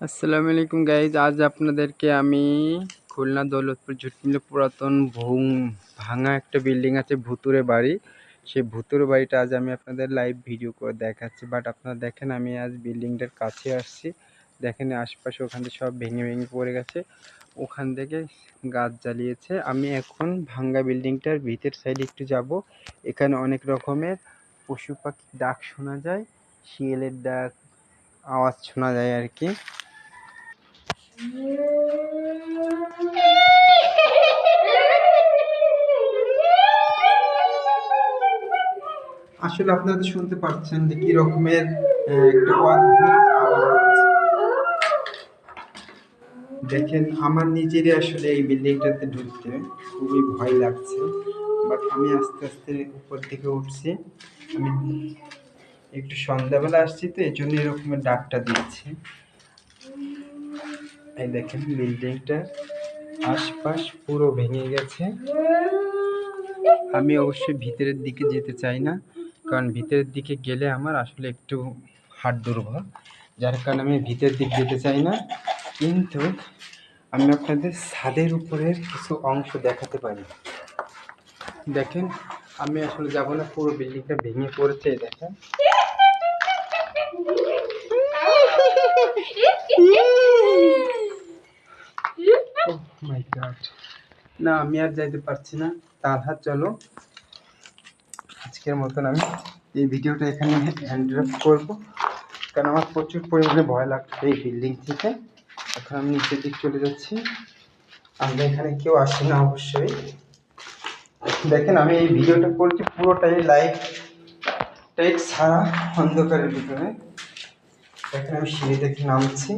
আসসালামু আলাইকুম গাইজ, আজ আপনাদেরকে আমি খুলনা দৌলতপুর ঝুটমিলে পুরাতন ভাঙা একটা বিল্ডিং আছে ভুতুরে বাড়ি। সেই ভুতুরে বাড়িটা আজ আমি আপনাদের লাইভ ভিডিও করে দেখাচ্ছি। বাট আপনারা দেখেন, আমি আজ বিল্ডিংটার কাছে আসছি। দেখেন আশপাশে ওখান থেকে সব ভেঙে ভেঙে পড়ে গেছে, ওখান থেকে গাছ জ্বালিয়েছে। আমি এখন ভাঙ্গা বিল্ডিংটার ভিতর সাইডে একটু যাব। এখানে অনেক রকমের পশু পাখির ডাক শোনা যায়, শিয়ালের ডাক আওয়াজ শোনা যায় আর কি। আসলে আপনারা শুনতে পাচ্ছেন যে কি রকমের একটা অদ্ভুত আওয়াজ। দেখেন, আমার নিজেরই আসলে এই বিল্ডিংটাতে ঢুকতে খুবই ভয় লাগছে। বাট আমি আস্তে আস্তে উপর দিকে উঠছি। আমি একটু সন্ধ্যাবেলা আসছি, তো এই জন্য এরকমের ডাকটা দিচ্ছি। এই দেখেন, বিল্ডিংটার আশপাশ পুরো ভেঙে গেছে। আমি অবশ্যই ভিতরের দিকে যেতে চাই না, কারণ ভিতরের দিকে গেলে আমার আসলে একটু হাত দুর্বল, যার কারণে আমি ভিতরের দিকে যেতে চাই না। কিন্তু আমি আপনাদের ছাদের উপরের কিছু অংশ দেখাতে পারি। দেখেন, আমি আসলে যাব না, পুরো বিল্ডিংটা ভেঙে পড়েছে। দেখেন, মাই গড, না আমি আর যাইতে পারছি না। তালহা, চলো আজকের মতন আমি এই ভিডিওটা এখানে হ্যান্ড অফ করবো, কারণ আমার প্রচুর পরিমাণে ভয় লাগছে এই বিল্ডিং থেকে। এখন আমি নিচের দিক চলে যাচ্ছি। আমরা এখানে কেউ আসি না অবশ্যই। দেখেন, আমি এই ভিডিওটা করছি পুরোটাই লাইট টাইট ছাড়া, অন্ধকারের ভিতরে। দেখেন, আমি সিঁড়ি দেখে নামছি।